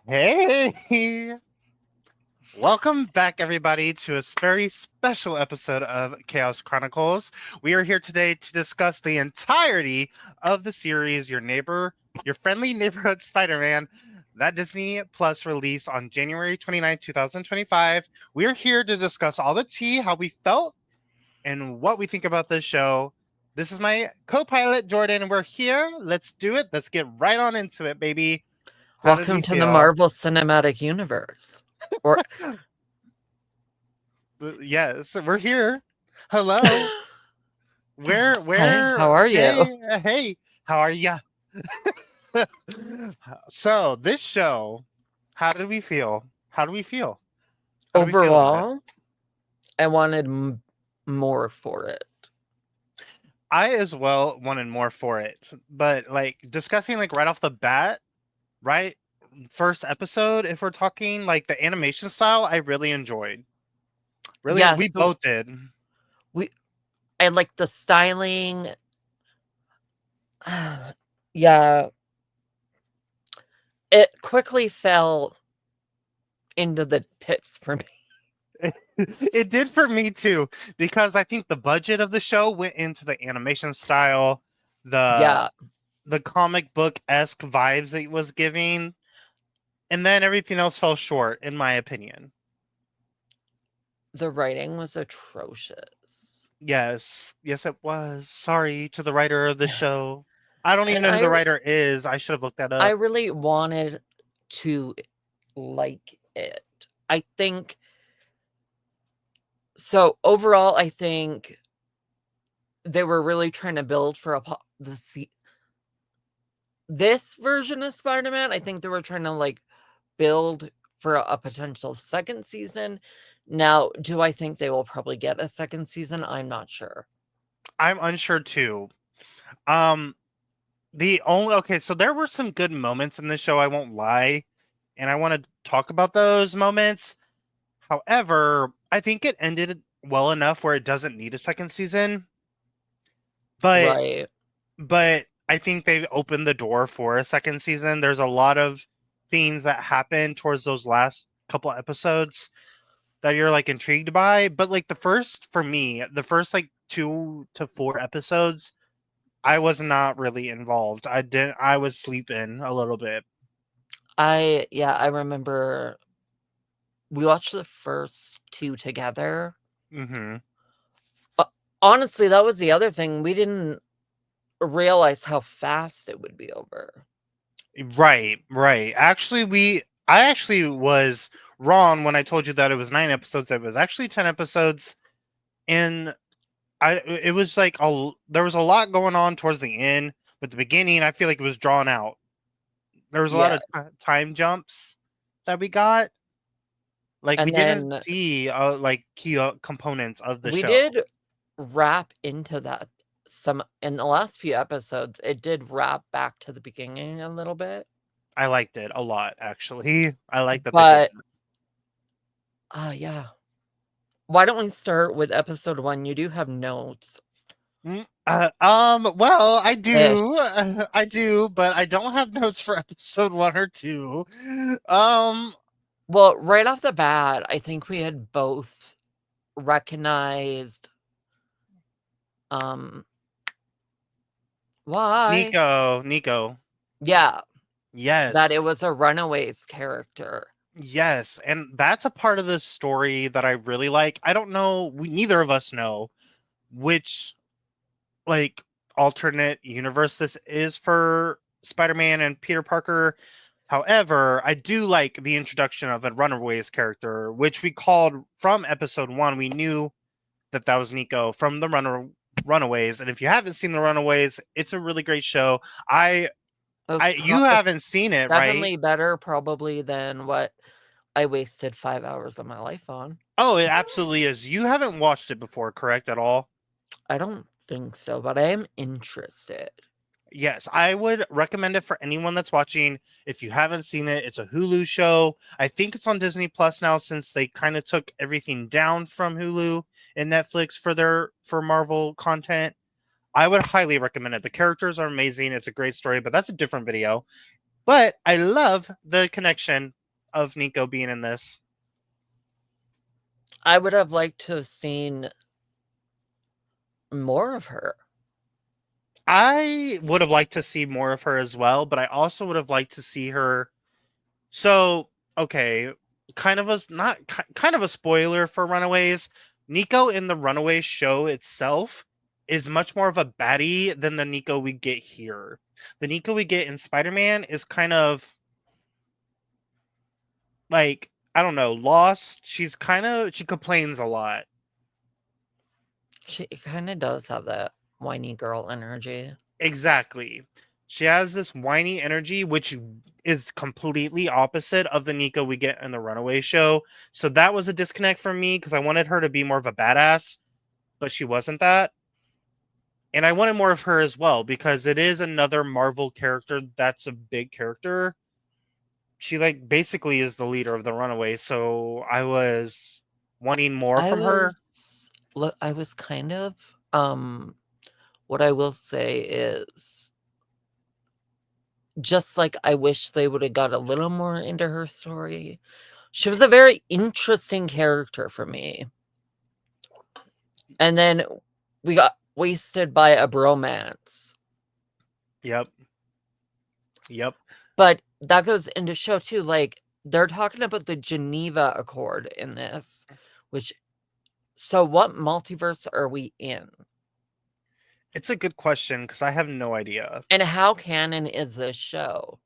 Hey, welcome back, everybody, to a very special episode of Chaos Chronicles. We are here today to discuss the entirety of the series, Your Friendly Neighborhood Spider Man, that Disney Plus release on January 29th, 2025. We're here to discuss all the tea, how we felt, and what we think about this show. This is my co pilot, Jordan, and we're here. Let's do it. Let's get right on into it, baby. How did we Welcome to the feel? Marvel Cinematic Universe. Or Yes, we're here. Hello. Where Hey, where how are you? hey, how are ya? So, this show, how did we feel? How do we feel? How do we feel about it? Overall, I wanted more for it. I as well wanted more for it, but like discussing like right off the bat, right? First episode, if we're talking like the animation style, I really enjoyed. Really, Yes, we both did. we I like the styling. Yeah, it quickly fell into the pits for me. It did for me too, because I think the budget of the show went into the animation style, the Yeah, the comic book esque vibes it was giving, and then everything else fell short, in my opinion. the writing was atrocious. Yes, yes, it was. Sorry to the writer of the show. I don't even And know who the writer is. I should have looked that I up. really wanted to like it. I think so overall I think they were really trying to build for this version of Spider-Man. I think they were trying to like build for a potential second season. Now, do I think they will probably get a second season? I'm not sure. I'm unsure too. Um, so there were some good moments in the show. I won't lie, and I want to talk about those moments. However, I think it ended well enough where it doesn't need a second season. But Right. but I think they've opened the door for a second season. There's a lot of things that happen towards those last couple episodes that you're like intrigued by. But like the first like 2 to 4 episodes, I was not really involved. I was sleeping a little bit. I remember we watched the first two together. Hmm. Uh, Honestly, that was the other thing. We didn't realize how fast it would be over. Right, right. I actually was wrong when I told you that it was 9 episodes. It was actually 10 episodes, and it was like there was a lot going on towards the end, but the beginning I feel like it was drawn out. There was a lot Yeah. of time jumps that we got. Like we And didn't then see like key components of the we show. did wrap into that some in the last few episodes. It did wrap back to the beginning a little bit. I liked it a lot, actually. I like that they did. But yeah. Why don't we start with episode 1? You do have notes Well, I do, ish. I do, but I don't have notes for episode 1 or 2. Um, Well, right off the bat, I think we had both recognized um why? Nico, Yeah, yes, that it was a Runaways character. yes, and that's a part of the story that I really like. I don't know, neither of us know which like alternate universe this is for Spider-Man and Peter Parker. However, I do like the introduction of a Runaways character, which we called from episode 1. We knew that was Nico from the Runaways, and if you haven't seen the Runaways, it's a really great show. You It's haven't seen it, right? definitely better probably than what I wasted 5 hours of my life on. Oh, it absolutely is. You haven't watched it before, correct at all? I don't think so, but I am interested. Yes, I would recommend it for anyone that's watching. If you haven't seen it, it's a Hulu show. I think it's on Disney Plus now since they kind of took everything down from Hulu and Netflix for Marvel content. I would highly recommend it. The characters are amazing. It's a great story, but that's a different video. But I love the connection of Nico being in this. I would have liked to have seen more of her. I would have liked to see more of her as well, but I also would have liked to see her. So, okay, kind of a not kind of a spoiler for Runaways. Nico in the Runaways show itself is much more of a baddie than the Nico we get here. The Nico we get in Spider-Man is kind of like, I don't know, lost. She complains a lot. She kind of does have that whiny girl energy. Exactly. She has this whiny energy, which is completely opposite of the Nico we get in the Runaway show. So that was a disconnect for me because I wanted her to be more of a badass, but she wasn't that. And I wanted more of her as well because it is another Marvel character that's a big character. She like basically is the leader of the Runaway, so I was wanting more I from her. was look I was kind of what I will say is just like I wish they would have got a little more into her story. She was a very interesting character for me. And then we got wasted by a bromance. Yep. Yep. But that goes into show too, like they're talking about the Geneva Accord in this, which so what multiverse are we in? It's a good question because I have no idea. And how canon is this show?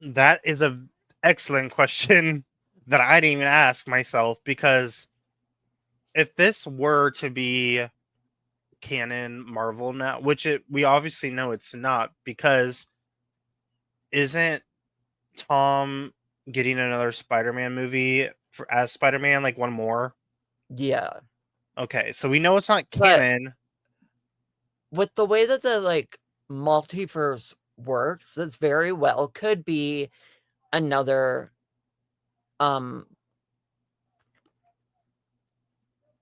That is a excellent question that I didn't even ask myself because if this were to be canon Marvel now, which we obviously know it's not because isn't Tom getting another Spider-Man movie as Spider-Man, like one more? Yeah. Okay, so we know it's not But canon. with the way that the like multiverse works, this very well could be another um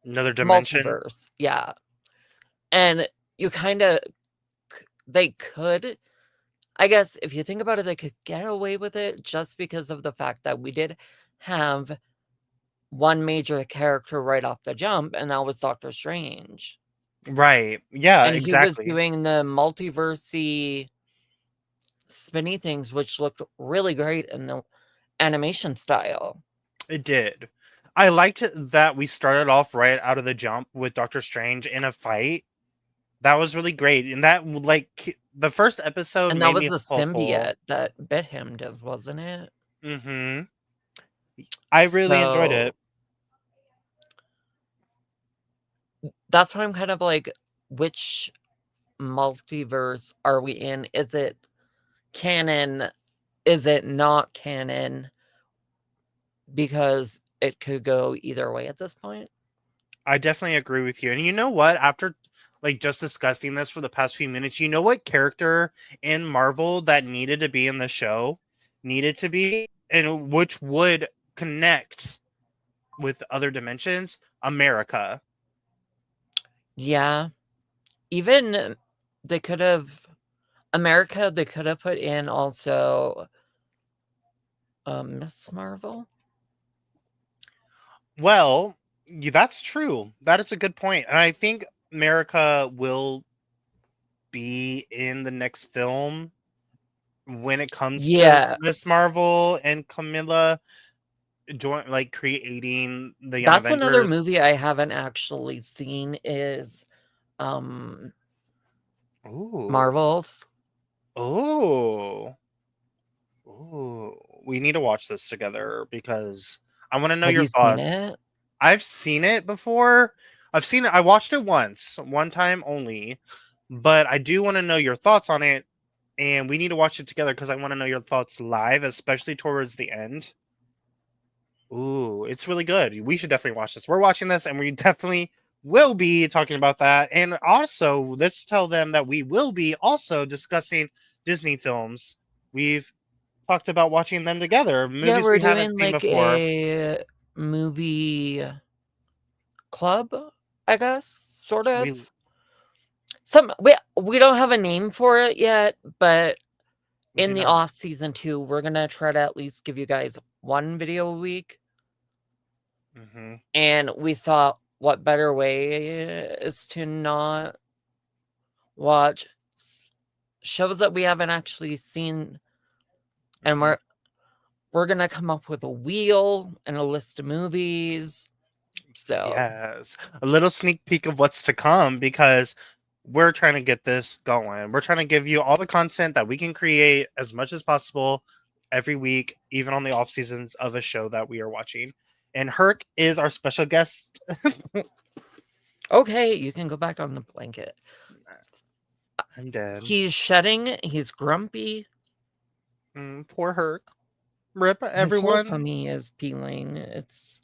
Another dimension. multiverse. Yeah. And you kind of they could I guess if you think about it, they could get away with it just because of the fact that we did have one major character right off the jump, and that was Doctor Strange. Right. Yeah, And he was exactly. doing the multiversey spinny things, which looked really great in the animation style. It did. I liked it that we started off right out of the jump with Doctor Strange in a fight. That was really great. And that the first episode And that made was me the hopeful. symbiote that bit him, wasn't it? Mhm. I really enjoyed So it. that's why I'm kind of like, which multiverse are we in? Is it canon? Is it not canon? Because it could go either way at this point. I definitely agree with you. And you know what? After like just discussing this for the past few minutes, you know what character in Marvel that needed to be in the show needed to be and which would connect with other dimensions? America. Yeah. Even they could have America, they could have put in also Miss Marvel. Well, that's true. That is a good point. And I think America will be in the next film when it comes to Miss Yes. Marvel and Camilla like creating the Young That's another Avengers. movie I haven't actually seen is Ooh. Marvels. Oh. Ooh. We need to watch this together because I want to know Have your you seen thoughts. it? I've seen it before. I watched it once, one time only, but I do want to know your thoughts on it. And we need to watch it together because I want to know your thoughts live, especially towards the end. Ooh, it's really good. We should definitely watch this. We're watching this, and we definitely will be talking about that. And also, let's tell them that we will be also discussing Disney films. We've talked about watching them together, Yeah, movies we're we haven't doing seen like before. a movie club, I guess, sort of. We Some we don't have a name for it yet, but We do in the not. off season too, we're gonna try to at least give you guys one video a week. Mm-hmm. And we thought, what better way is to not watch shows that we haven't actually seen, and Mm-hmm. we're gonna come up with a wheel and a list of movies. So Yes, a little sneak peek of what's to come because we're trying to get this going. We're trying to give you all the content that we can create as much as possible every week, even on the off seasons of a show that we are watching. And Herc is our special guest. okay, you can go back on the blanket. I'm dead. He's shedding, he's grumpy. Poor Herc. Rip His whole everyone. tummy is peeling. It's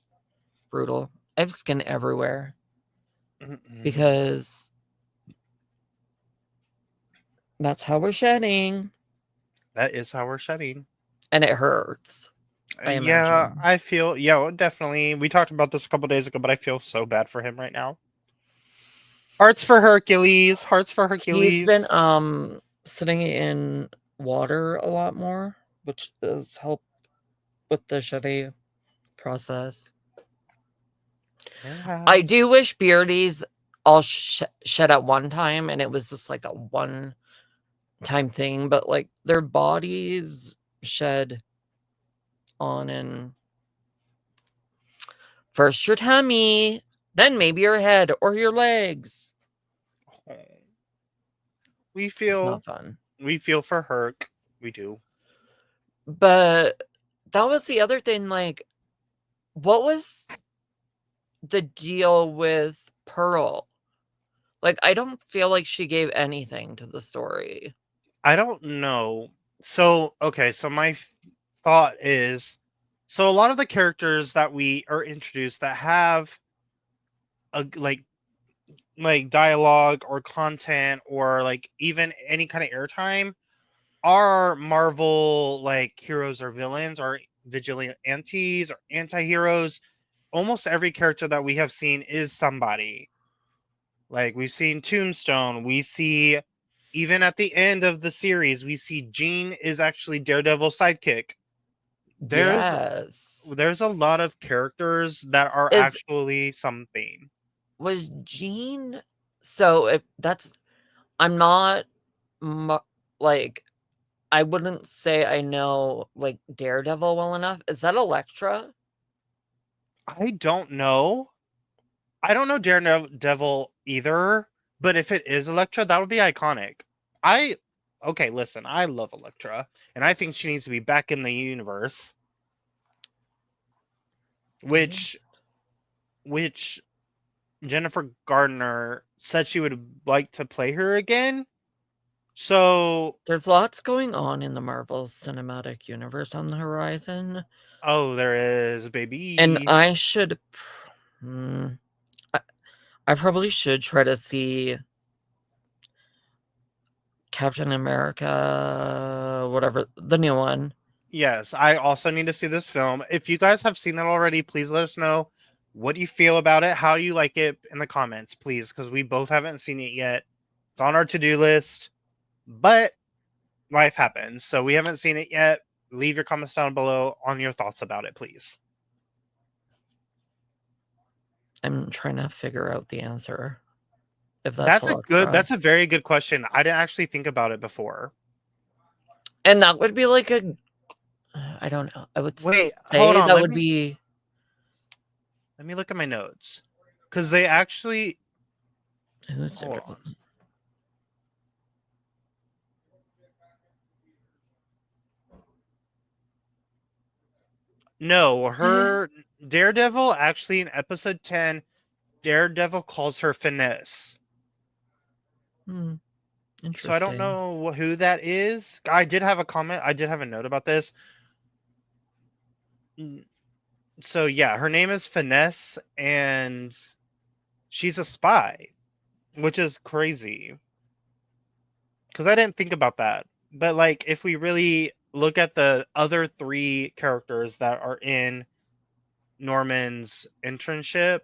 brutal. I have skin everywhere Mm-mm. because that's how we're shedding. That is how we're shedding. And it hurts, I Yeah, imagine. I feel, yeah, definitely. We talked about this a couple days ago, but I feel so bad for him right now. Hearts for Hercules. Hearts for He's Hercules. been sitting in water a lot more, which has helped with the shedding process. It I has. do wish Beardies all shed at one time, and it was just like a one-time thing, but like their bodies shed on and first your tummy, then maybe your head or your legs. Oh. We It's feel not fun. we feel for Herc. We do. But that was the other thing, like, what was the deal with Pearl? Like, I don't feel like she gave anything to the story. I don't know. So, okay, so my thought is so a lot of the characters that we are introduced that have a like dialogue or content or like even any kind of airtime are Marvel like heroes or villains or vigilantes or anti-heroes. Almost every character that we have seen is somebody. Like we've seen Tombstone, we see even at the end of the series, we see Jean is actually Daredevil's sidekick. There's Yes. there's a lot of characters that are Is actually something. was Jean so if that's I'm not like I wouldn't say I know like Daredevil well enough. Is that Elektra? I don't know. I don't know Daredevil either, but if it is Elektra, that would be iconic. I okay, listen, I love Elektra, and I think she needs to be back in the universe, which Yes. which Jennifer Gardner said she would like to play her again. So, There's lots going on in the Marvel Cinematic Universe on the horizon. oh, there is, And baby. I should hmm, I probably should try to see Captain America, whatever, the new one. Yes, I also need to see this film. If you guys have seen that already, please let us know what do you feel about it, how do you like it in the comments, please, because we both haven't seen it yet. It's on our to-do list, but life happens, so we haven't seen it yet. Leave your comments down below on your thoughts about it, please. I'm trying to figure out the answer. If that's That's Elektra. a very good question. I didn't actually think about it before. And that would be like a I don't know. I would Wait, hold say on. that would be Let me look at my notes because they actually who's hold Daredevil? on. No, her Daredevil actually in episode 10, Daredevil calls her Finesse. Hmm, So I don't interesting. know who that is. I did have a comment. I did have a note about this. So yeah, her name is Finesse, and she's a spy, which is crazy because I didn't think about that. But like, if we really look at the other three characters that are in Norman's internship,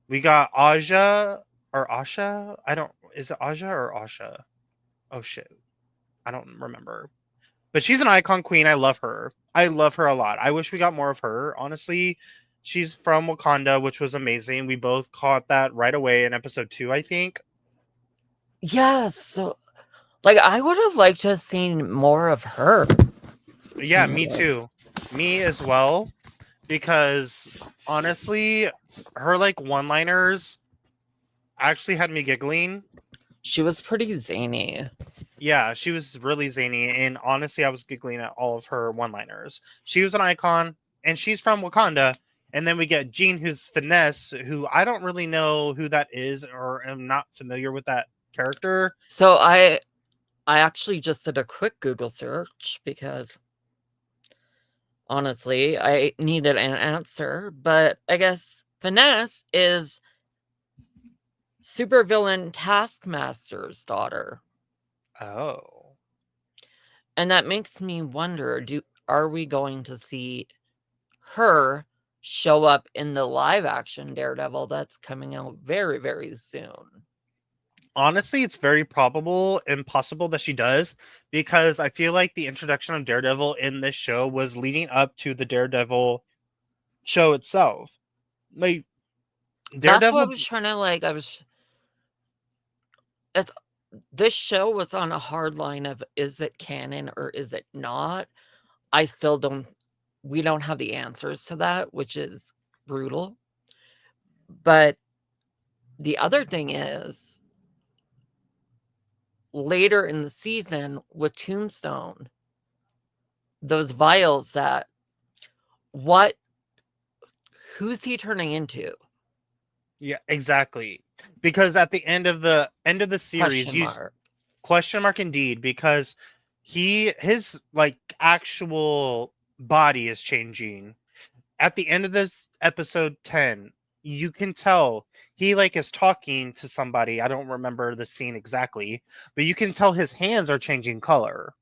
we got Aja or Asha. I don't. Is it Aja or Asha? Oh shit, I don't remember. But she's an icon queen. I love her. I love her a lot. I wish we got more of her, honestly. She's from Wakanda, which was amazing. We both caught that right away in episode 2, I think. Yes. So, like, I would have liked to have seen more of her. Yeah, me too. Me as well. Because honestly, her like one-liners actually had me giggling. She was pretty zany. Yeah, she was really zany, and honestly, I was giggling at all of her one-liners. She was an icon, and she's from Wakanda. And then we get Jean, who's finesse, who I don't really know who that is, or am not familiar with that character. So I actually just did a quick Google search because honestly, I needed an answer, but I guess Finesse is supervillain Taskmaster's daughter. Oh, And that makes me wonder, are we going to see her show up in the live action Daredevil that's coming out very, very soon? honestly, it's very probable and possible that she does, because I feel like the introduction of Daredevil in this show was leading up to the Daredevil show itself. Like That's what I Daredevil, was trying to it's, this show was on a hard line of, is it canon or is it not? I still don't, we don't have the answers to that, which is brutal. But the other thing is, later in the season with Tombstone, those vials that, what, who's he turning into? yeah, exactly. Because at the end of the series, Question you mark. question mark indeed, because his like actual body is changing. At the end of this episode 10, you can tell he like is talking to somebody. I don't remember the scene exactly, but you can tell his hands are changing color.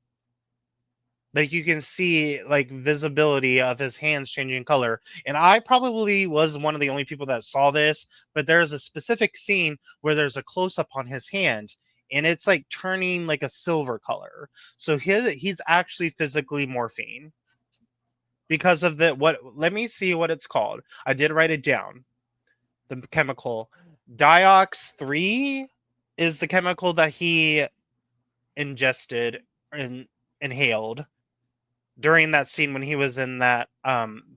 Like you can see like visibility of his hands changing color. And I probably was one of the only people that saw this, but there's a specific scene where there's a close up on his hand and it's like turning like a silver color. So he's actually physically morphine because of the what, let me see what it's called. I did write it down. The chemical diox 3 is the chemical that he ingested and inhaled during that scene when he was in that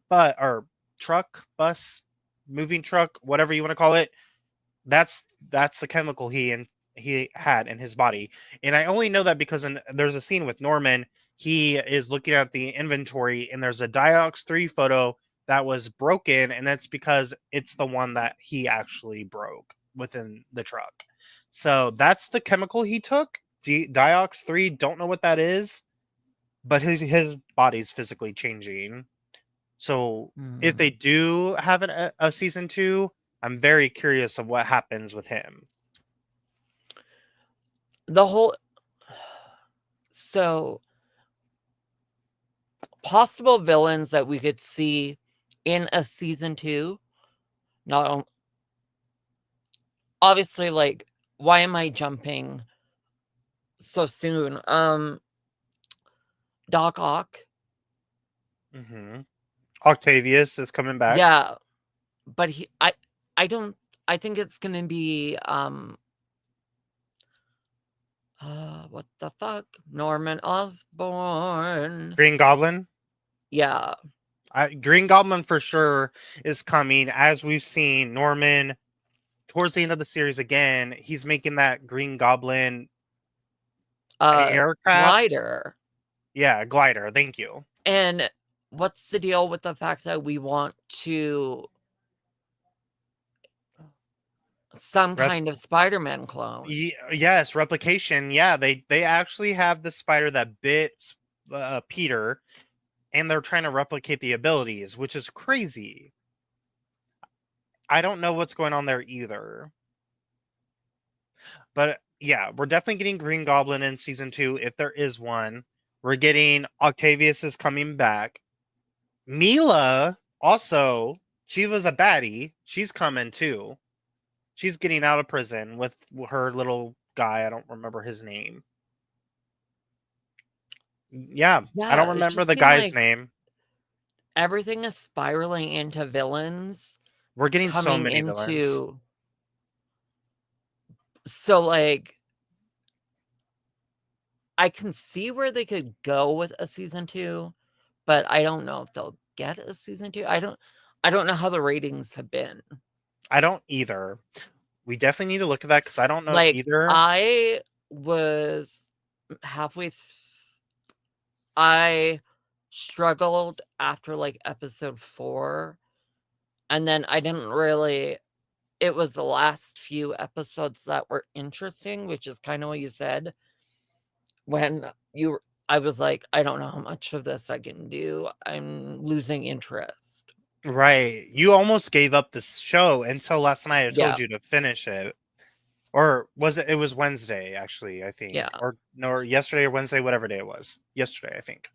bus moving truck, whatever you want to call it. That's the chemical he had in his body. And I only know that because there's a scene with Norman. He is looking at the inventory and there's a diox 3 photo that was broken, and that's because it's the one that he actually broke within the truck. So that's the chemical he took. Diox 3, don't know what that is, but his body's physically changing. So if they do have a season 2, I'm very curious of what happens with him. The whole, so possible villains that we could see in a season 2, not obviously, like, why am I jumping so soon? Doc Ock. Mm-hmm. Octavius is coming back. Yeah, but I don't, I think it's gonna be what the fuck? Norman Osborn. Green Goblin. Yeah. Green Goblin for sure is coming. As we've seen, Norman towards the end of the series again, he's making that Green Goblin aircraft. Glider. Yeah, glider. Thank you. And what's the deal with the fact that we want to some Rep- kind of Spider-Man clone? yes, replication. Yeah, they actually have the spider that bit Peter, and they're trying to replicate the abilities, which is crazy. I don't know what's going on there either. But yeah, we're definitely getting Green Goblin in season 2 if there is one. We're getting Octavius is coming back. Mila also, she was a baddie. She's coming too. She's getting out of prison with her little guy. I don't remember his name. Yeah, I Yeah, don't it remember just the seemed guy's like name. everything is spiraling into villains We're getting so coming many villains. into. So, like, I can see where they could go with a season 2, but I don't know if they'll get a season 2. I don't know how the ratings have been. I don't either. We definitely need to look at that because I don't know Like, either. I was halfway I struggled after, like, episode 4, and then I didn't really it was the last few episodes that were interesting, which is kinda what you said when you I was like, "I don't know how much of this I can do. I'm losing interest." Right. You almost gave up this show until last night I told Yeah, you to finish it. Or was it was Wednesday, actually, I think. yeah. Or no, or yesterday or Wednesday, whatever day it was. Yesterday, I think.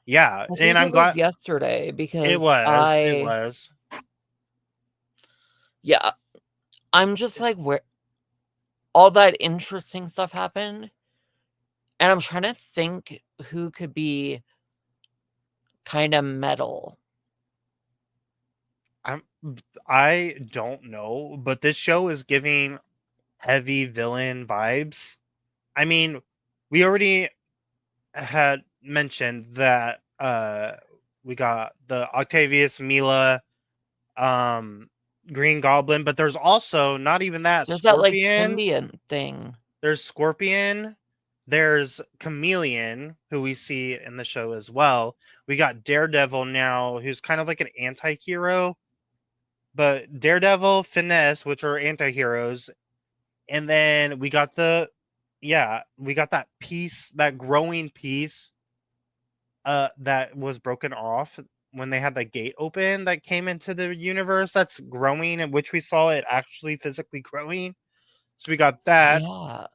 Yeah, I and think I'm it was glad yesterday it because was. It was. yeah, I'm just like, where all that interesting stuff happened, and I'm trying to think who could be kinda metal. I'm I don't know, but this show is giving heavy villain vibes. I mean, we already had mentioned that we got the Octavius Mila Green Goblin, but there's also not even that There's that, like, Scorpion. Symbiont thing. There's Scorpion. There's Chameleon, who we see in the show as well. We got Daredevil now, who's kind of like an anti-hero, but Daredevil, Finesse, which are anti-heroes, and then we got we got that piece, that growing piece that was broken off when they had the gate open that came into the universe that's growing, in which we saw it actually physically growing. So we got that. Yeah,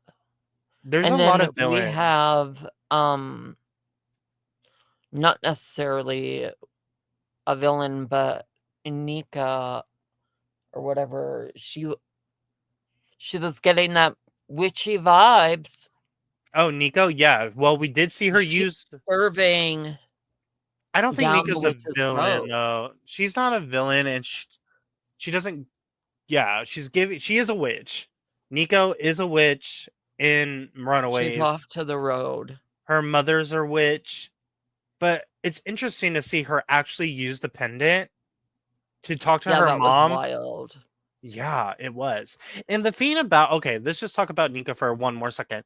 There's a and lot then of we villain. have, not necessarily a villain, but Nika or whatever, she was getting that witchy vibes. Oh, Nico, yeah. Well, we did see her She's use. serving I don't think down the Nico's a witch's villain throat. though. She's not a villain, and she doesn't. Yeah, she's giving. She is a witch. Nico is a witch in She's Runaways. off to the road. Her mother's a witch, but it's interesting to see her actually use the pendant to talk to Yeah, her that was mom. wild. Yeah, it was. And the thing about, okay, let's just talk about Nico for one more second.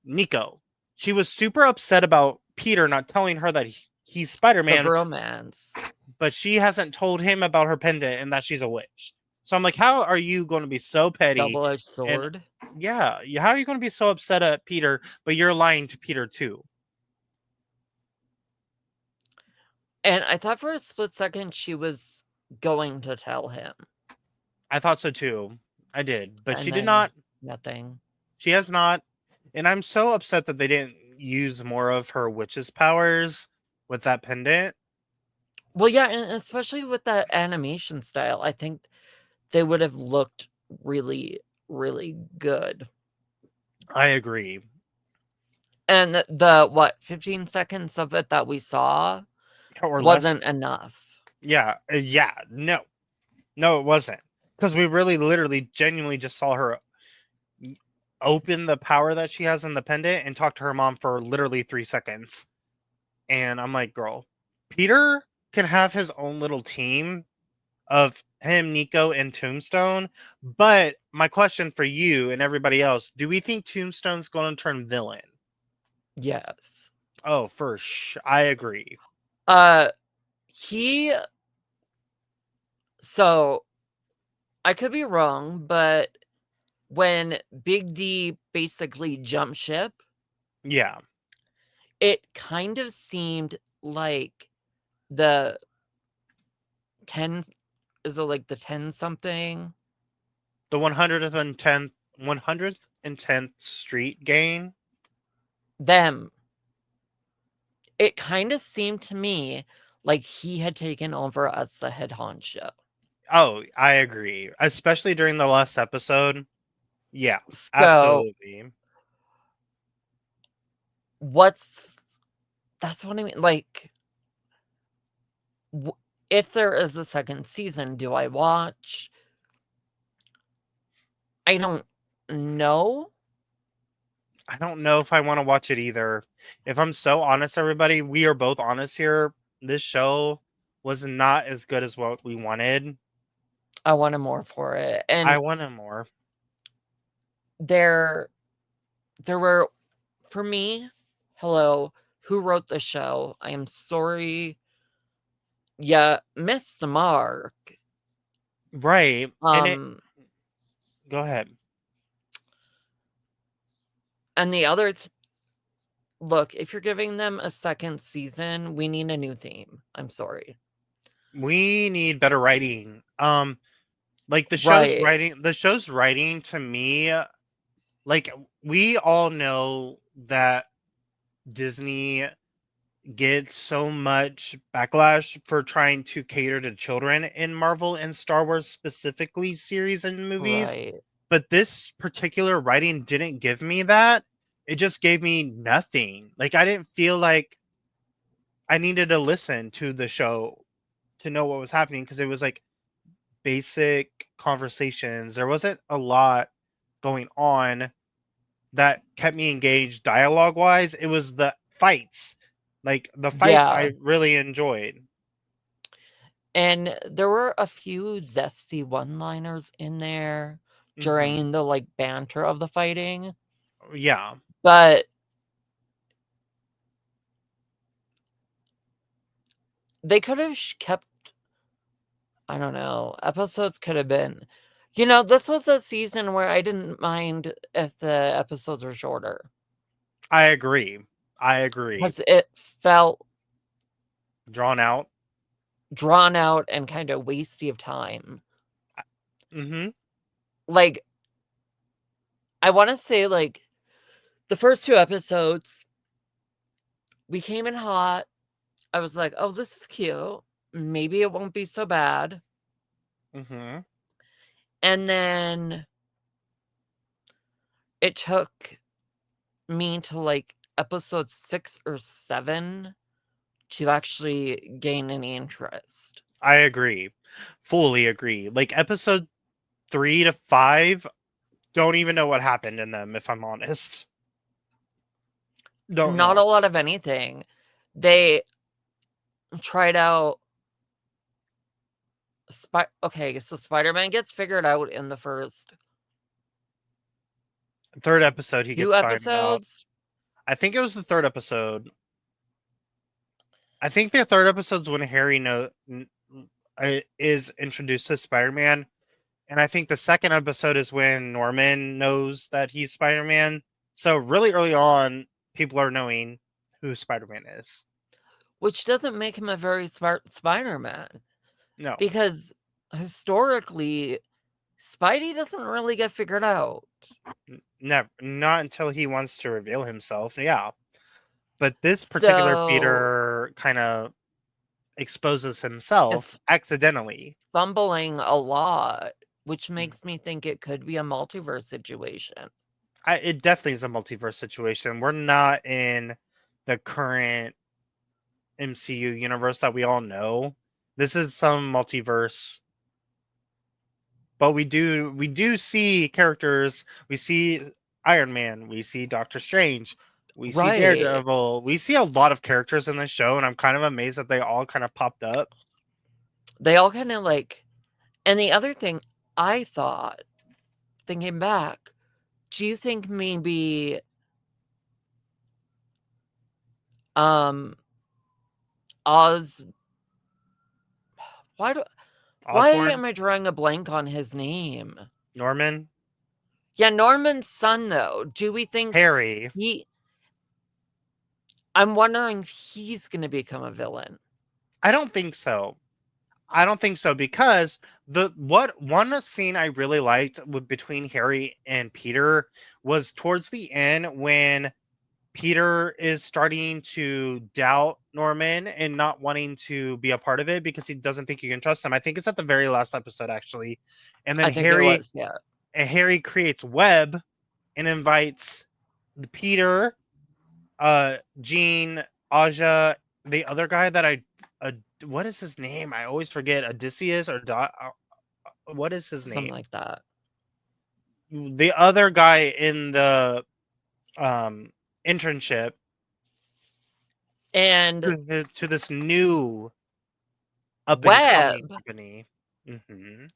Nico, she was super upset about Peter not telling her that he's The Spider-Man, bromance. but she hasn't told him about her pendant and that she's a witch. So I'm like, how are you going to be so petty? Double-edged And sword. yeah, how are you going to be so upset at Peter, but you're lying to Peter too? And I thought for a split second she was going to tell him, I thought so too. I did, but she and did then not. nothing. She has not. And I'm so upset that they didn't use more of her witch's powers with that pendant. Well, yeah, and especially with that animation style, I think they would have looked really, really good. I agree. And the what, 15 seconds of it that we saw Or less. wasn't enough. Yeah. Yeah. No. No, it wasn't. Because we really, literally, genuinely just saw her open the power that she has in the pendant and talk to her mom for literally 3 seconds. And I'm like, girl, Peter can have his own little team of him, Nico, and Tombstone. But my question for you and everybody else, do we think Tombstone's going to turn villain? Yes. Oh, for sure. I agree. Uh, he so I could be wrong, but when Big D basically jumped ship, Yeah. it kind of seemed like the 10 is it like the 10 something? The 110th Street gang. Them. It kind of seemed to me like he had taken over as the head honcho. Oh, I agree. Especially during the last episode. Yeah, So, absolutely. what's That's what I mean. Like, if there is a second season, do I watch? I don't know. I don't know if I want to watch it either. If I'm so honest, everybody, we are both honest here. This show was not as good as what we wanted. I wanted more for it. I And wanted more. there were, for me, hello, who wrote the show? I am sorry. Yeah, missed the mark. Right. And it, Um, go ahead. and the other look, if you're giving them a second season, we need a new theme. I'm sorry. We need better writing. Like Right, the show's writing to me, like we all know that Disney gets so much backlash for trying to cater to children in Marvel and Star Wars specifically series and movies, right. but this particular writing didn't give me that. It just gave me nothing. Like I didn't feel like I needed to listen to the show to know what was happening because it was like basic conversations. There wasn't a lot going on that kept me engaged dialogue wise. It was the fights. Like the fights Yeah. I really enjoyed. And there were a few zesty one-liners in there Hmm. during the like banter of the fighting, Yeah, but they could have kept, I don't know, episodes could have been, this was a season where I didn't mind if the episodes were shorter I agree. I agree. because it felt Drawn out. drawn out and kind of wasty of time. Hmm. Like, I want to say, like, the first two episodes, we came in hot. I was like, oh, this is cute. Maybe it won't be so bad. Hmm. And then it took me to like episode 6 or 7 to actually gain any interest. I agree. Fully agree. Like episode 3 to 5, don't even know what happened in them, if I'm honest. Don't Not a know. lot of anything. They tried out okay, so Spider-Man gets figured out in the first Third episode, he 2 gets found out. episodes, I think it was the third episode. I think the third episode's when Harry is introduced to Spider-Man, and I think the second episode is when Norman knows that he's Spider-Man. So really early on, people are knowing who Spider-Man is. which doesn't make him a very smart Spider-Man No, because historically Spidey doesn't really get figured out. never, not until he wants to reveal himself. Yeah, but this particular So, Peter kind of exposes himself it's accidentally. fumbling a lot, which Mm. makes me think it could be a multiverse situation. It definitely is a multiverse situation. We're not in the current MCU universe that we all know. This is some multiverse, but we do see characters. We see Iron Man, we see Doctor Strange, we see Right. Daredevil. We see a lot of characters in this show, and I'm kind of amazed that they all kind of popped up. They all kind of like, and the other thing I thought, thinking back, do you think maybe um Oz why do why Osborn, am I drawing a blank on his name? Norman, Yeah, Norman's son though. Do we think Harry. he I'm wondering if he's going to become a villain. I don't think so. I don't think so because the what one scene I really liked between Harry and Peter was towards the end when Peter is starting to doubt Norman and not wanting to be a part of it because he doesn't think you can trust him. I think it's at the very last episode actually. And then I think it was, yeah. Harry creates Web and invites Peter, Jean Aja, the other guy that uh, what is his name? I always forget. Odysseus or what is his something name? like that. The other guy in the um internship And to this new up and coming Webb company. Hmm.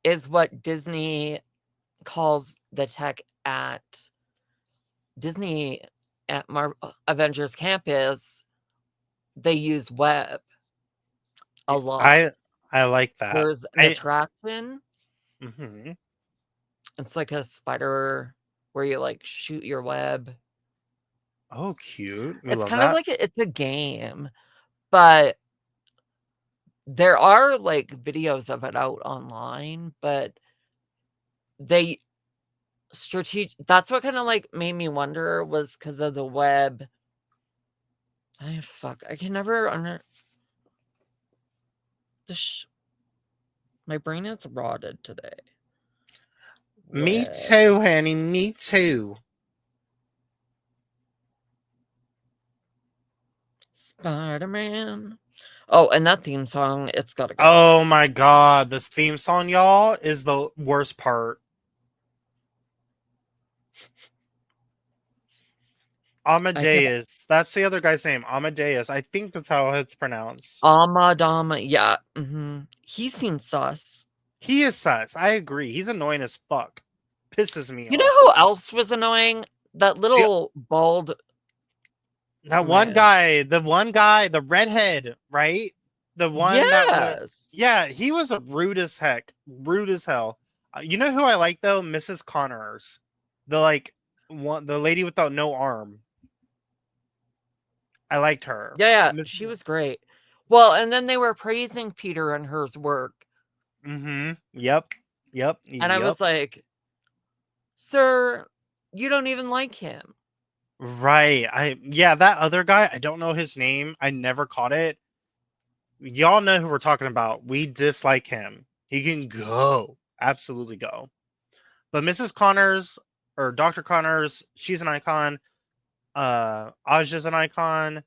is what Disney calls the tech at Disney at Avengers Campus. They use Webb a lot. I like that. There's an attraction. Hmm. It's like a spider where you like shoot your web. Oh, cute. We It's love kind of that. like it's a game, but there are like videos of it out online, but they that's what kind of like made me wonder was because of the web. I can never my brain is rotted today. Me Web. too, honey. Me too. Spider-Man. Oh, and that theme song, it's gotta go. Oh my god, this theme song, y'all, is the worst part. Amadeus. That's the other guy's name. Amadeus. I think that's how it's pronounced. Amadama, yeah. He seems sus. He is sus. I agree. He's annoying as fuck. Pisses me You know off. who else was annoying? That The, little bald that one man. guy, the redhead, right? The one that was, Yes. yeah, he was a rude as heck. Rude as hell. You know who I like though? Mrs. Connors. The the lady without no arm. I liked her. Yeah, she was great. Well, and then they were praising Peter and her's work. Mm-hmm. Yep. Yep. And I Yep. was like, sir, you don't even like him. Right. Yeah, that other guy, I don't know his name. I never caught it. Y'all know who we're talking about. We dislike him. He can go. Absolutely go. But Mrs. Connors or Dr. Connors, she's an icon. Aja's an icon.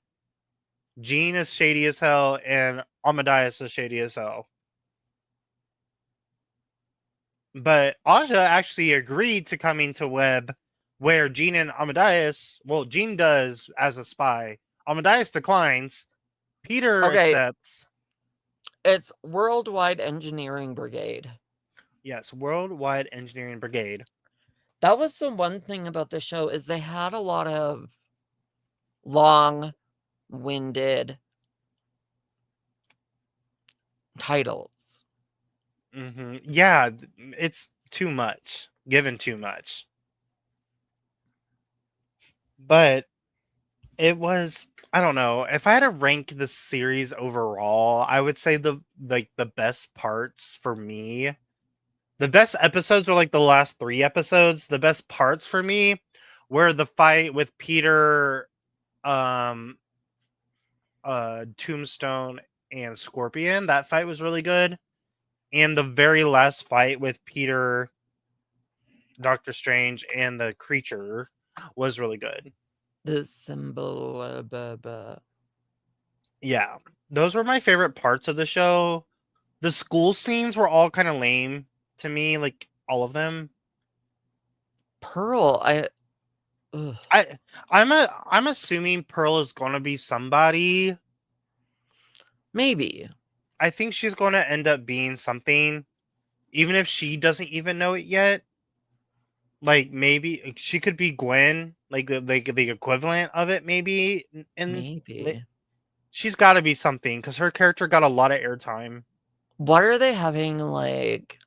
Jean is shady as hell, and Amadeus is shady as hell. But Aja actually agreed to coming to Web, where Jean and Amadeus, well, Jean does as a spy. Amadeus declines. Peter Okay, accepts. it's Worldwide Engineering Brigade. Yes, Worldwide Engineering Brigade. That was the one thing about the show is they had a lot of long-winded titles. Mm-hmm. Yeah, it's too much. Given too much. But it was, I don't know. If I had to rank the series overall, I would say the best parts for me, the best episodes are like the last 3 episodes. The best parts for me were the fight with Peter, um, Tombstone, and Scorpion. That fight was really good. And the very last fight with Peter, Doctor Strange, and the creature was really good. The symbol. Yeah, those were my favorite parts of the show. The school scenes were all kind of lame to me, like all of them. Pearl. I'm assuming Pearl is going to be somebody. Maybe. I think she's going to end up being something, even if she doesn't even know it yet. Like maybe she could be Gwen, like the equivalent of it, maybe. And Maybe. she's got to be something because her character got a lot of airtime. What are they having like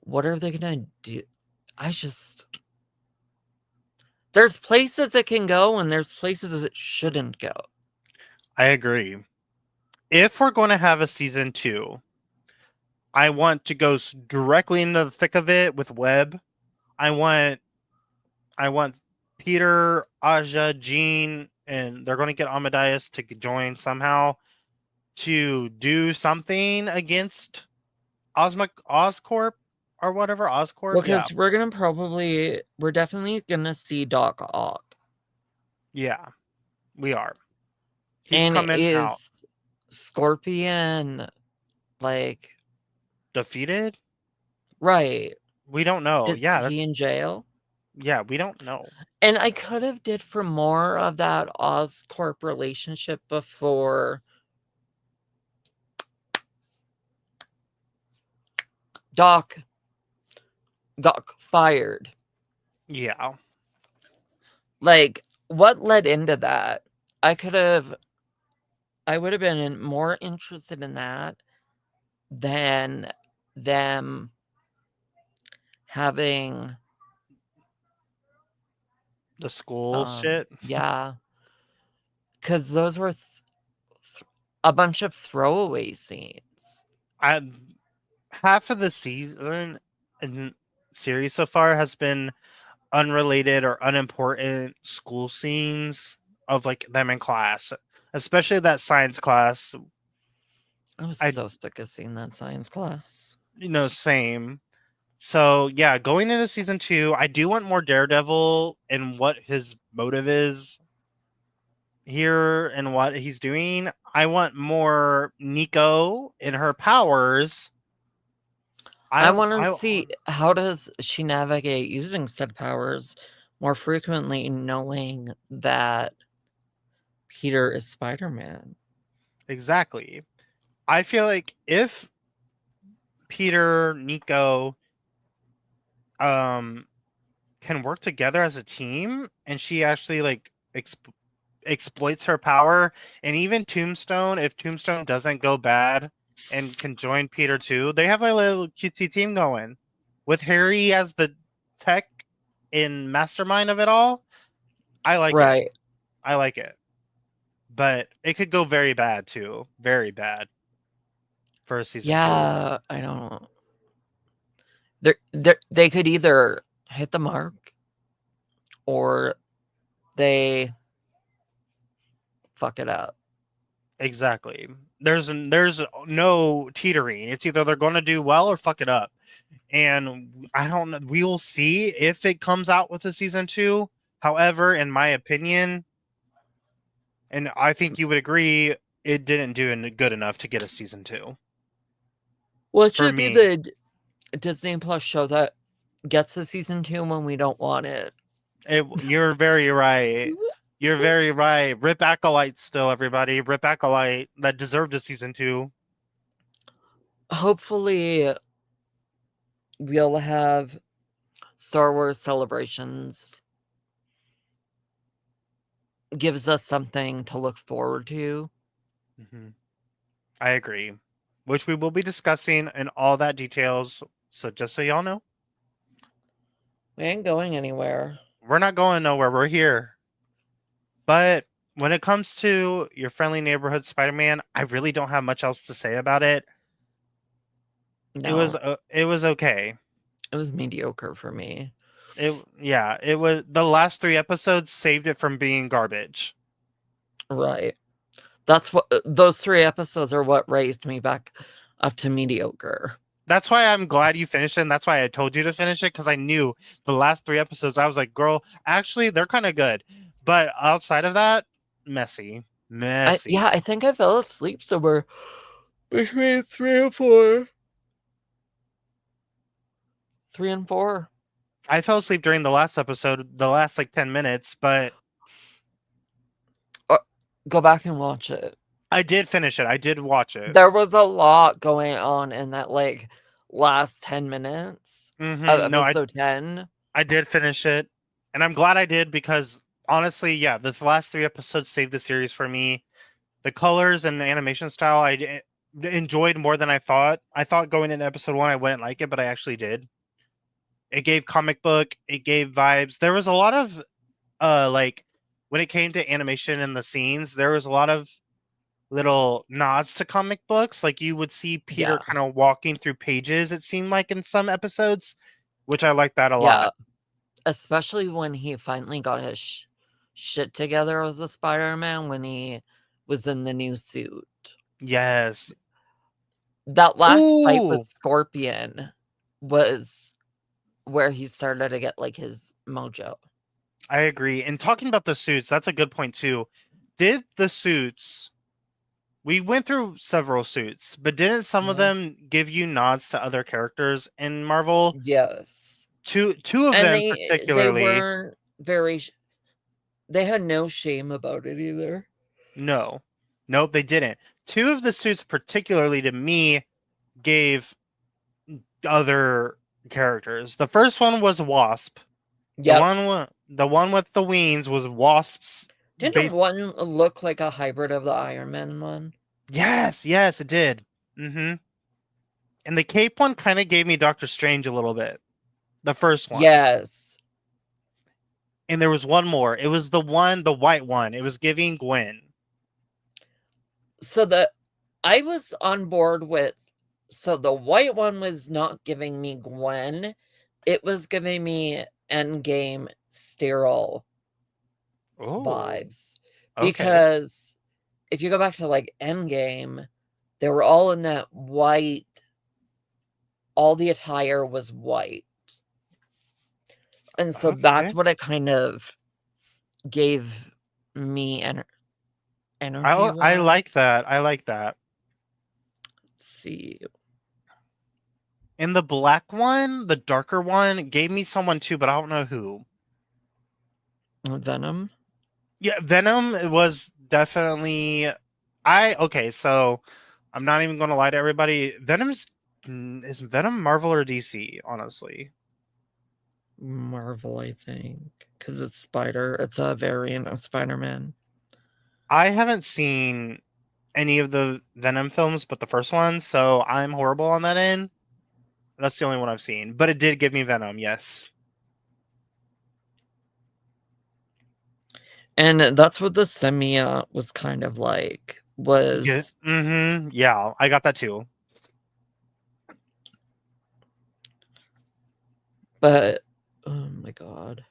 what are they gonna do? There's places it can go and there's places it shouldn't go. I agree. If we're going to have a season 2, I want to go directly into the thick of it with Webb. I want Peter, Aja, Jean, and they're going to get Amadeus to join somehow to do something against Oscorp. or whatever, Oscorp. Well, Yeah, because we're definitely gonna see Doc Ock. yeah, we are. He's And coming out is Scorpion, like, defeated. right, We don't know. is Yeah, he in jail? we don't know. And I could have did for more of that Oscorp relationship before Doc got fired. Yeah, Like, what led into that? I could have I would have been more interested in that than them having, the school shit. yeah, because those were a bunch of throwaway scenes. I half of the season and series so far has been unrelated or unimportant school scenes of like them in class, especially that science class. I was I so sick of seeing that science class. same. So yeah, going into season 2, I do want more Daredevil and what his motive is here and what he's doing. I want more Nico and her powers. I wanna see, how does she navigate using said powers more frequently, knowing that Peter is Spider-Man? exactly. I feel like if Peter, Nico, um, can work together as a team, and she actually like exploits her power, and even Tombstone, if Tombstone doesn't go bad and can join Peter too, they have a little cutesy team going with Harry as the tech in mastermind of it all. I like it. Right. I like it, but it could go very bad too, very bad for season 2. Yeah, I don't they could either hit the mark or they fuck it up. Exactly. There's no teetering. It's either they're going to do well or fuck it up. And I don't know. We will see if it comes out with a season 2. However, in my opinion, and I think you would agree, it didn't do good enough to get a season 2 What for should be me. the Disney Plus show that gets the season 2 when we don't want it? You're very right. You're very right. Rip Acolyte still, everybody. Rip Acolyte that deserved a season 2. Hopefully, we'll have Star Wars Celebrations gives us something to look forward to. Mhm. I agree, which we will be discussing in all that details. So just so y'all know, We ain't going anywhere. we're not going nowhere. We're here. But when it comes to your friendly neighborhood Spider-Man, I really don't have much else to say about it. No, It was okay. it was mediocre for me. It was the last 3 episodes saved it from being garbage. Right. That's what those 3 episodes are what raised me back up to mediocre. That's why I'm glad you finished it. And that's why I told you to finish it, because I knew the last 3 episodes. I was like, girl, actually, they're kind of good. But outside of that, messy. Messy. I think I fell asleep somewhere between 3 and 4. 3 and 4. I fell asleep during the last episode, the last like 10 minutes, but Go back and watch it. I did finish it. I did watch it. There was a lot going on in that, like, last 10 minutes of No, episode 10. I did finish it. And I'm glad I did, because honestly, yeah, this last 3 episodes saved the series for me. The colors and the animation style enjoyed more than I thought. I thought going into episode 1 I wouldn't like it, but I actually did. It gave comic book, it gave vibes. There was a lot of like when it came to animation and the scenes, there was a lot of little nods to comic books. Like you would see Peter Yeah. kind of walking through pages, it seemed like in some episodes, which I like that a Yeah. lot. Especially when he finally got his shit together as a Spider-Man when he was in the new suit. Yes. That last fight with Ooh, Scorpion. was where he started to get like his mojo. I agree. And talking about the suits, that's a good point too. Did the suits we went through several suits, but didn't some of Yeah. them give you nods to other characters in Marvel? Yes. Two of And them they particularly. weren't very they had no shame about it either. No. Nope, they didn't. Two of the suits particularly to me gave other characters. The first one was Wasp. Yep. The one with the wings was Wasp's Didn't base. one look like a hybrid of the Iron Man one? Yes, it did. And the cape one kind of gave me Doctor Strange a little bit. The first one. Yes. And there was one more. It was the white one. It was giving Gwen. So I was on board with so the white one was not giving me Gwen. It was giving me Endgame sterile Oh, vibes. okay. Because if you go back to like Endgame, they were all in that white, all the attire was white. And so Okay. that's what it kind of gave me energy I wise. like that. I like that. See, And the black one, the darker one, gave me someone too, but I don't know who. Venom. Yeah, Venom was definitely. I okay, so I'm not even going to lie to everybody. Is Venom Marvel or DC? Honestly, Marvel, I think, because it's Spider. It's a variant of Spider-Man. I haven't seen any of the Venom films, but the first one, so I'm horrible on that end. That's the only one I've seen, but it did give me Venom. Yes. And that's what the Semia was kind of like. Yeah. Was Yeah, I got that too. but oh my god.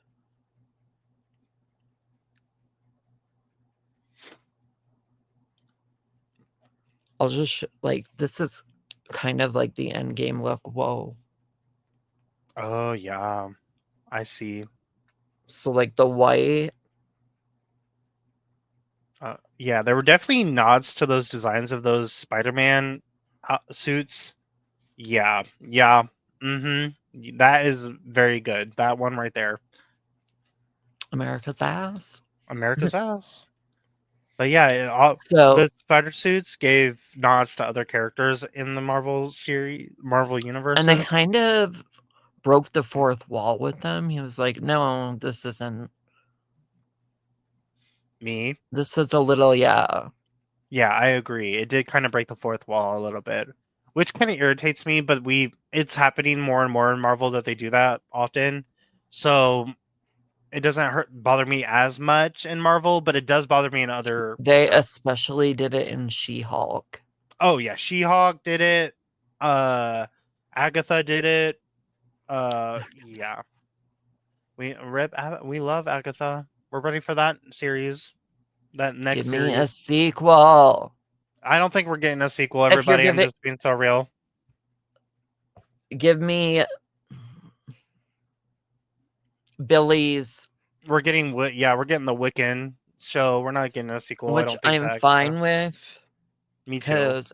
I'll just like this is kind of like the end game look. Whoa. Oh yeah, I see. So like the white. Yeah, there were definitely nods to those designs of those Spider-Man suits. Yeah. That is very good. That one right there, America's ass. America's ass. But yeah, So the spider suits gave nods to other characters in the Marvel series, Marvel and I universes. kind of broke the fourth wall with them. He was like, no, this isn't Me, this is a little yeah. yeah, I agree. It did kind of break the fourth wall a little bit, which kind of irritates me. But it's happening more and more in Marvel that they do that often. So it doesn't bother me as much in Marvel, but it does bother me in other They shows. especially did it in She-Hulk. Oh yeah, She-Hulk did it. Agatha did it. Yeah. We love Agatha. We're ready for that series. That Give next me a series. sequel. I don't think we're getting a sequel, If you're everybody. I'm giving just being so real. give me Billy's, We're getting we're getting the Wiccan show. We're not getting a sequel, I which don't think, to I'm Agatha. fine with, Me too. because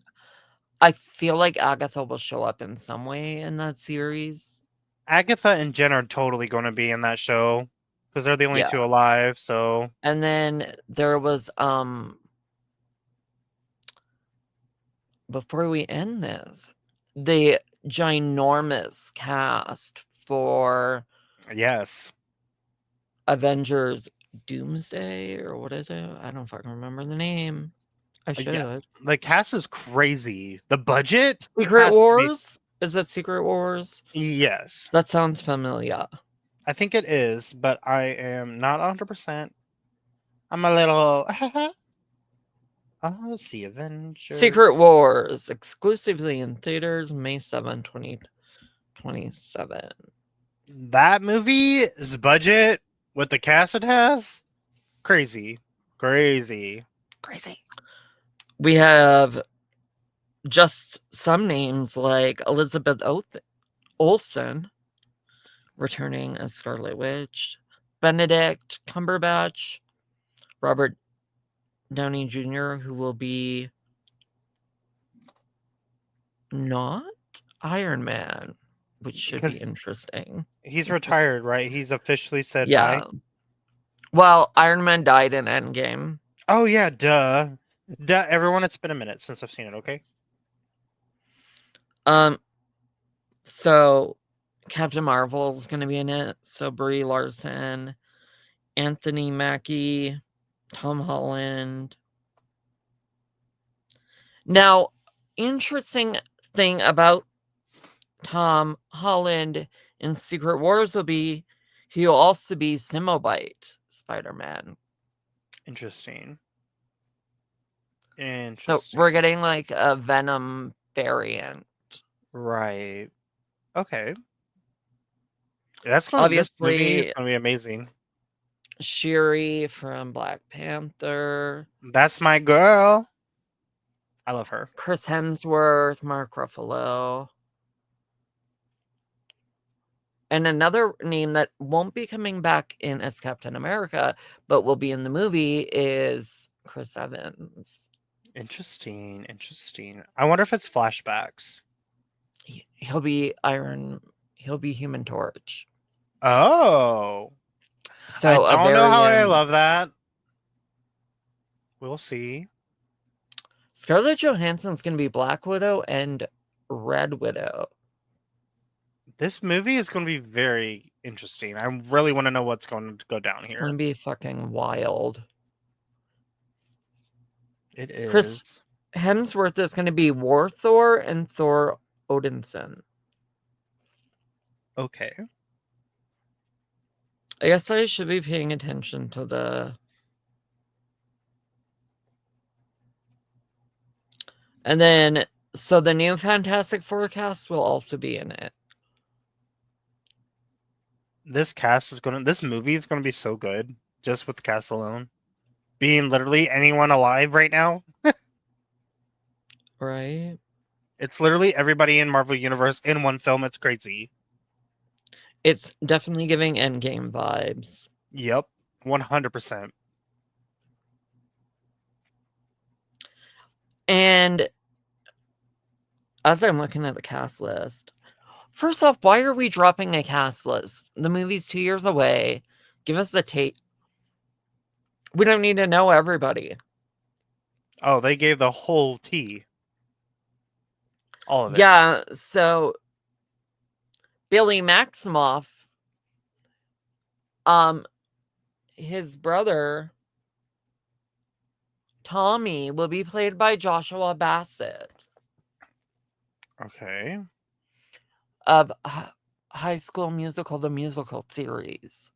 I feel like Agatha will show up in some way in that series. Agatha and Jen are totally going to be in that show because they're the only Yeah. two alive. So And then there was before we end this, the ginormous cast for yes, Avengers Doomsday, or what is it? I don't fucking remember the name. I yeah, should. the cast is crazy. The budget Secret has to be Wars? Is it Secret Wars? yes. That sounds familiar. I think it is, but I am not 100%. I'm a little. Let's see, Avenger. Secret Wars, exclusively in theaters, May 7, 2027. That movie's budget with the cast it has, crazy, crazy, crazy. We have just some names like Elizabeth Olsen returning as Scarlet Witch, Benedict Cumberbatch, Robert Downey Jr., who will be not Iron Man, which should be Because interesting. he's retired, right? He's officially said Yeah. bye. Well, Iron Man died in Endgame. Oh yeah, duh. Duh, everyone, it's been a minute since I've seen it, okay? So Captain Marvel's gonna be in it. So Brie Larson, Anthony Mackie, Tom Holland. Now, interesting thing about Tom Holland in Secret Wars will be he'll also be Simobite Spider-Man. Interesting. So Interesting. we're getting like a Venom variant. Right. Okay. This movie is Obviously, gonna be amazing. Shuri from Black Panther, That's my girl. I love her. Chris Hemsworth, Mark Ruffalo. And another name that won't be coming back in as Captain America, but will be in the movie is Chris Evans. Interesting. Interesting. I wonder if it's flashbacks. He'll be Human Torch. Oh. I So a don't know how I variant. love that. We'll see. Scarlett Johansson's going to be Black Widow and Red Widow. This movie is going to be very interesting. I really want to know what's going to go down It's here. going to be fucking wild. It is. Chris Hemsworth is going to be War Thor and Thor Odinson. Okay. I guess I should be paying attention to the... And then, so the new Fantastic Four cast will also be in it. This movie is going to be so good just with the cast alone. Being literally anyone alive right now. Right? It's literally everybody in Marvel Universe in one film. It's crazy. It's definitely giving Endgame vibes. Yep. 100%. And as I'm looking at the cast list, first off, why are we dropping a cast list? The movie's 2 years away. Give us the tape. We don't need to know everybody. Oh, they gave the whole tea. All of it. Yeah, so Billy Maximoff, his brother Tommy will be played by Joshua Bassett Okay. of High School Musical, the musical series.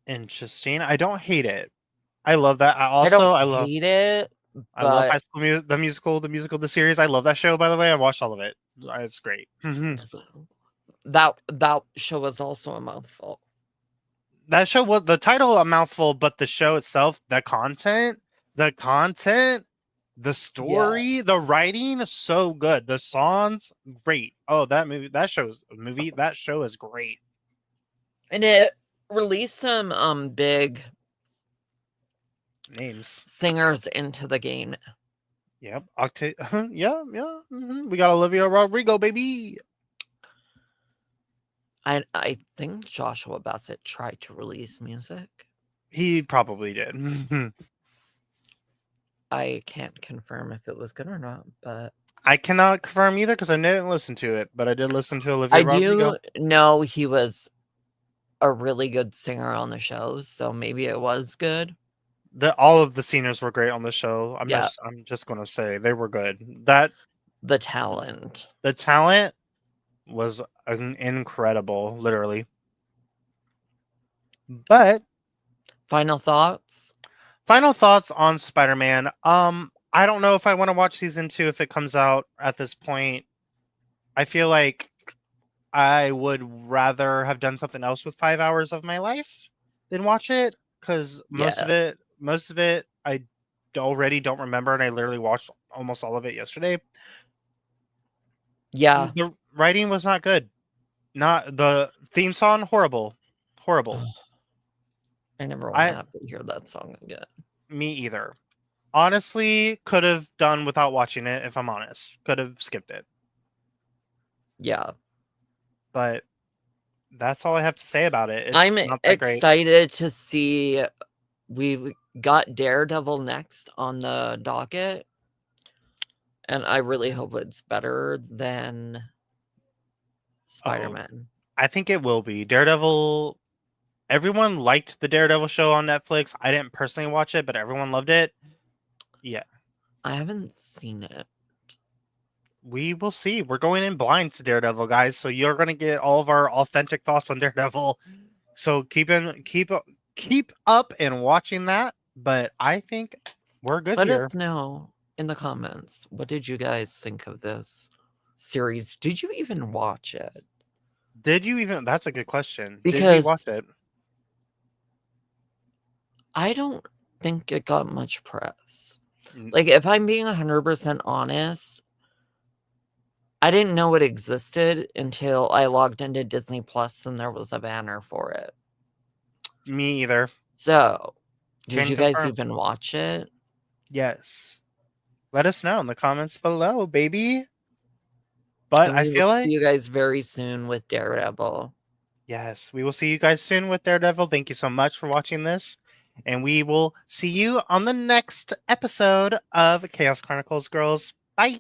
Interesting. I don't hate it. I love that. I don't hate it, I love but High School the musical, the series. I love that show. By the way, I watched all of it. It's great. that show was also a mouthful. That show was the title a mouthful, but the show itself, the content, the story, the writing, so good. The songs, great. Oh, that show is great. And it released some big Names. singers into the game. Yep. Yeah. Mm-hmm. We got Olivia Rodrigo, baby. I think Joshua Bassett tried to release music. He probably did. I can't confirm if it was good or not, but I cannot confirm either because I didn't listen to it, but I did listen to Olivia Rodrigo. I do know he was a really good singer on the show, so maybe it was good. All of the singers were great on the show. I'm just gonna say they were good. The talent Was incredible, literally. But final thoughts on Spider-Man. I don't know if I want to watch season 2 if it comes out at this point. I feel like I would rather have done something else with 5 hours of my life than watch it because most of it I already don't remember, and I literally watched almost all of it yesterday. Yeah. writing was not good. Not the theme song, horrible. Horrible. Ugh, I never want to I have to hear that song again. Me either. Honestly, could have done without watching it if I'm honest. Could have skipped it. Yeah. But that's all I have to say about it. I'm It's not that great. excited to see we got Daredevil next on the docket, and I really hope it's better than Oh, Spider-Man. I think it will be. Daredevil, everyone liked the Daredevil show on Netflix. I didn't personally watch it, but everyone loved it. Yeah. I haven't seen it. We will see. We're going in blind to Daredevil, guys. So you're gonna get all of our authentic thoughts on Daredevil. So keep up and watching that. But I think we're good Let here. us know in the comments, what did you guys think of this series? Did you even watch it? Did you even? That's a good question. Did we Because watch it? I don't think it got much press. N- Like, if I'm being 100% honest, I didn't know it existed until I logged into Disney Plus and there was a banner for it. Me either. So, did Can you guys confirm. even watch it? Yes. Let us know in the comments below, baby. But And I we will feel see like you guys very soon with Daredevil. yes, we will see you guys soon with Daredevil. Thank you so much for watching this. And we will see you on the next episode of Chaos Chronicles, girls. Bye.